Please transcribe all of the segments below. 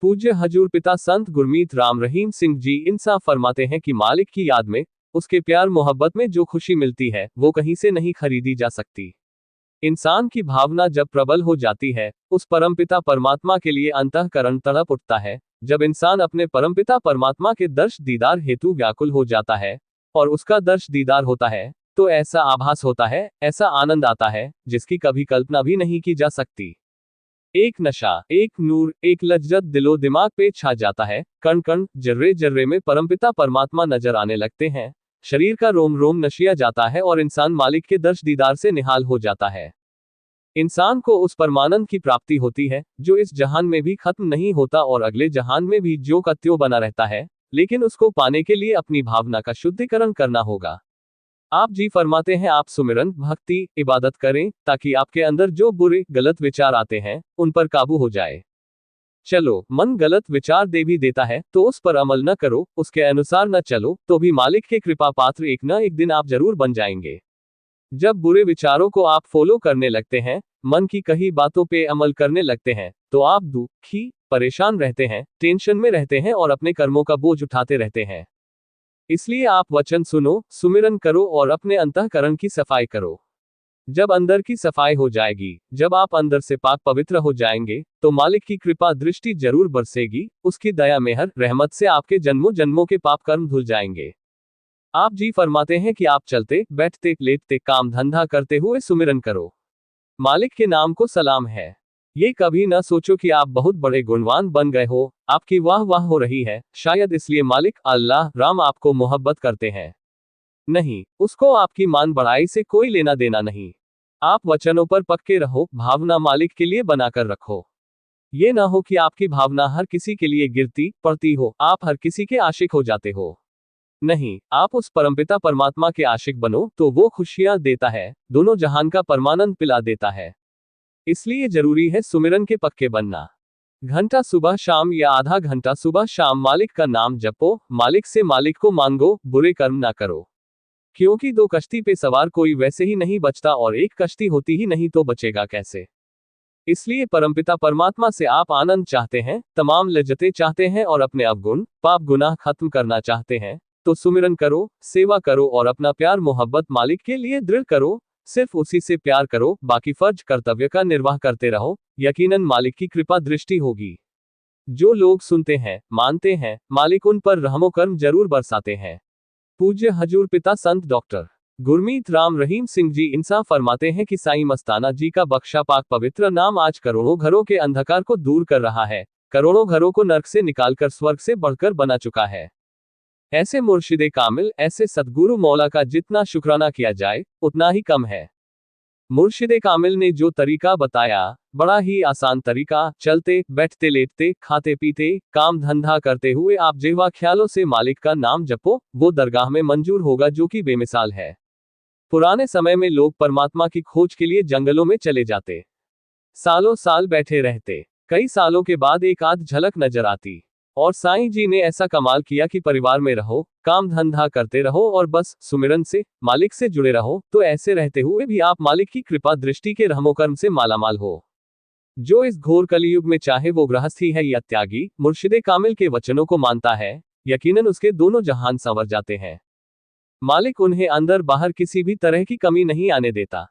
पूज्य हजूर पिता संत गुरमीत राम रहीम सिंह जी इंसाफ फरमाते हैं कि मालिक की याद में, उसके प्यार मोहब्बत में जो खुशी मिलती है वो कहीं से नहीं खरीदी जा सकती। इंसान की भावना जब प्रबल हो जाती है, उस परमपिता परमात्मा के लिए अंतःकरण तड़प उठता है। जब इंसान अपने परमपिता परमात्मा के दर्श दीदार हेतु व्याकुल हो जाता है और उसका दर्श दीदार होता है, तो ऐसा आभास होता है, ऐसा आनंद आता है जिसकी कभी कल्पना भी नहीं की जा सकती। एक नशा, एक नूर, एक लज्जत दिलो दिमाग पे छा जाता है। कण कण, जर्रे जर्रे में परमपिता परमात्मा नजर आने लगते हैं। शरीर का रोम रोम नशिया जाता है और इंसान मालिक के दर्श दीदार से निहाल हो जाता है। इंसान को उस परमानंद की प्राप्ति होती है जो इस जहान में भी खत्म नहीं होता और अगले जहान में भी ज्यों का त्यों बना रहता है, लेकिन उसको पाने के लिए अपनी भावना का शुद्धिकरण करना होगा। आप जी फरमाते हैं, आप सुमिरन, भक्ति, इबादत करें ताकि आपके अंदर जो बुरे गलत विचार आते हैं उन पर काबू हो जाए। चलो, मन गलत विचार दे भी देता है तो उस पर अमल न करो, उसके अनुसार न चलो, तो भी मालिक के कृपा पात्र एक न एक दिन आप जरूर बन जाएंगे। जब बुरे विचारों को आप फॉलो करने लगते हैं, मन की कही बातों पे अमल करने लगते हैं, तो आप दुखी, परेशान रहते हैं, टेंशन में रहते हैं और अपने कर्मों का बोझ उठाते रहते हैं। इसलिए आप वचन सुनो, सुमिरन करो और अपने अंतःकरण की सफाई करो। जब अंदर की सफाई हो जाएगी, जब आप अंदर से पाक पवित्र हो जाएंगे, तो मालिक की कृपा दृष्टि जरूर बरसेगी। उसकी दया मेहर रहमत से आपके जन्मों जन्मों के पाप कर्म धुल जाएंगे। आप जी फरमाते हैं कि आप चलते, बैठते, लेटते, काम धंधा करते हुए सुमिरन करो। मालिक के नाम को सलाम है। ये कभी न सोचो कि आप बहुत बड़े गुणवान बन गए हो, आपकी वाह वाह हो रही है, शायद इसलिए मालिक अल्लाह राम आपको मोहब्बत करते हैं। नहीं, उसको आपकी मान बढ़ाई से कोई लेना देना नहीं। आप वचनों पर पक्के रहो, भावना मालिक के लिए बनाकर रखो। ये ना हो कि आपकी भावना हर किसी के लिए गिरती पड़ती हो, आप हर किसी के आशिक हो जाते हो। नहीं, आप उस परमपिता परमात्मा के आशिक बनो तो वो खुशियां देता है, दोनों जहान का परमानंद पिला देता है। इसलिए जरूरी है सुमिरन के पक्के बनना। घंटा सुबह शाम या आधा घंटा सुबह शाम मालिक का नाम जपो, मालिक से मालिक को मांगो, बुरे कर्म ना करो। क्योंकि दो कश्ती पे सवार कोई वैसे ही नहीं बचता और एक कश्ती होती ही नहीं तो बचेगा कैसे। इसलिए परमपिता परमात्मा से आप आनंद चाहते हैं, तमाम लज्जतें चाहते हैं और अपने अवगुण पाप गुनाह खत्म करना चाहते हैं, तो सुमिरन करो, सेवा करो और अपना प्यार मोहब्बत मालिक के लिए दृढ़ करो। सिर्फ उसी से प्यार करो, बाकी फर्ज कर्तव्य का निर्वाह करते रहो, यकीनन मालिक की कृपा दृष्टि होगी। जो लोग सुनते हैं, मानते हैं, मालिक उन पर रहमो कर्म जरूर बरसाते हैं। पूज्य हजूर पिता संत डॉक्टर गुरमीत राम रहीम सिंह जी इंसाफ फरमाते हैं कि साईं मस्ताना जी का बख्शा पाक पवित्र नाम आज करोड़ों घरों के अंधकार को दूर कर रहा है, करोड़ों घरों को नर्क से निकालकर स्वर्ग से बढ़कर बना चुका है। ऐसे मुर्शिदे कामिल, ऐसे सतगुरु मौला का जितना शुक्राना किया जाए उतना ही कम है। मुर्शिदे कामिल ने जो तरीका बताया, बड़ा ही आसान तरीका, चलते, बैठते, लेटते, खाते पीते, काम धंधा करते हुए आप जिह्वा ख्यालों से मालिक का नाम जपो, वो दरगाह में मंजूर होगा जो कि बेमिसाल है। पुराने समय में लोग परमात्मा की खोज के लिए जंगलों में चले जाते, सालों साल बैठे रहते, कई सालों के बाद एक आध झलक नजर आती, और साईं जी ने ऐसा कमाल किया कि परिवार में रहो, काम धंधा करते रहो और बस सुमिरन से मालिक से जुड़े रहो, तो ऐसे रहते हुए भी आप मालिक की कृपा दृष्टि के रहमो कर्म से मालामाल हो। जो इस घोर कलियुग में चाहे वो गृहस्थी है या त्यागी, मुर्शिदे कामिल के वचनों को मानता है, यकीनन उसके दोनों जहान संवर जाते हैं। मालिक उन्हें अंदर बाहर किसी भी तरह की कमी नहीं आने देता।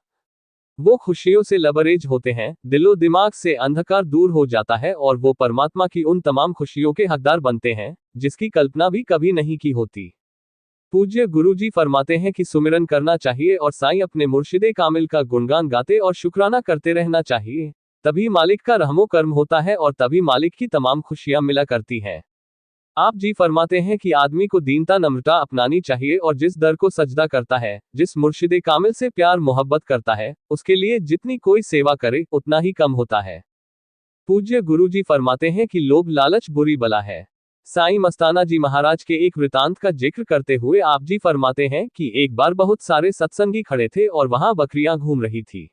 वो खुशियों से लबरेज होते हैं, दिलो दिमाग से अंधकार दूर हो जाता है और वो परमात्मा की उन तमाम खुशियों के हकदार बनते हैं जिसकी कल्पना भी कभी नहीं की होती। पूज्य गुरुजी फरमाते हैं कि सुमिरन करना चाहिए और साईं अपने मुर्शिदे कामिल का गुणगान गाते और शुक्राना करते रहना चाहिए। तभी मालिक का रहमो कर्म होता है और तभी मालिक की तमाम खुशियां मिला करती हैं। आप जी फरमाते हैं कि आदमी को दीनता नम्रता अपनानी चाहिए और जिस दर को सजदा करता है, जिस मुर्शिदे कामिल से प्यार मोहब्बत करता है, उसके लिए जितनी कोई सेवा करे उतना ही कम होता है। पूज्य गुरुजी फरमाते हैं कि लोभ लालच बुरी बला है। साईं मस्ताना जी महाराज के एक वृतांत का जिक्र करते हुए आप जी फरमाते हैं कि एक बार बहुत सारे सत्संगी खड़े थे और वहां बकरियां घूम रही थी।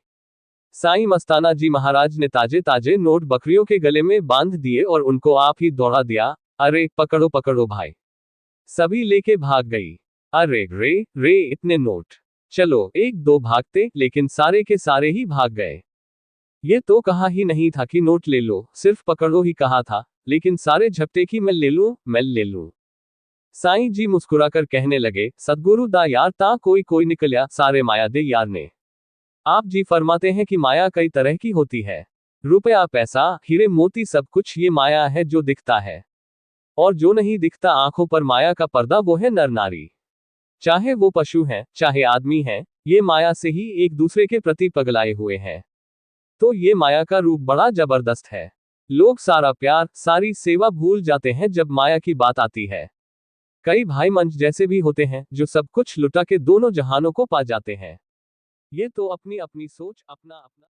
साईं मस्ताना जी महाराज ने ताजे ताजे नोट बकरियों के गले में बांध दिए और उनको आप ही दौड़ा दिया। अरे पकड़ो पकड़ो भाई। सभी लेके भाग गई। अरे रे रे इतने नोट। चलो एक दो भागते, लेकिन सारे के सारे ही भाग गए। ये तो कहा ही नहीं था कि नोट ले लो, सिर्फ पकड़ो ही कहा था, लेकिन सारे झपटे की मैं ले लूं। साईं जी मुस्कुराकर कहने लगे, सदगुरु दा यार ता कोई निकलिया सारे माया दे यार ने। आप जी फरमाते हैं कि माया कई तरह की होती है। रुपया, पैसा, हीरे मोती, सब कुछ ये माया है जो दिखता है। और जो नहीं दिखता आंखों पर माया का पर्दा, वो है नर नारी। चाहे वो पशु हैं, चाहे आदमी हैं, ये माया से ही एक दूसरे के प्रति पगलाए हुए हैं। तो ये माया का रूप बड़ा जबरदस्त है। लोग सारा प्यार, सारी सेवा भूल जाते हैं जब माया की बात आती है। कई भाई मंच जैसे भी होते हैं जो सब कुछ लुटा के दोनों जहानों को पा जाते हैं। ये तो अपनी अपनी सोच, अपना अपना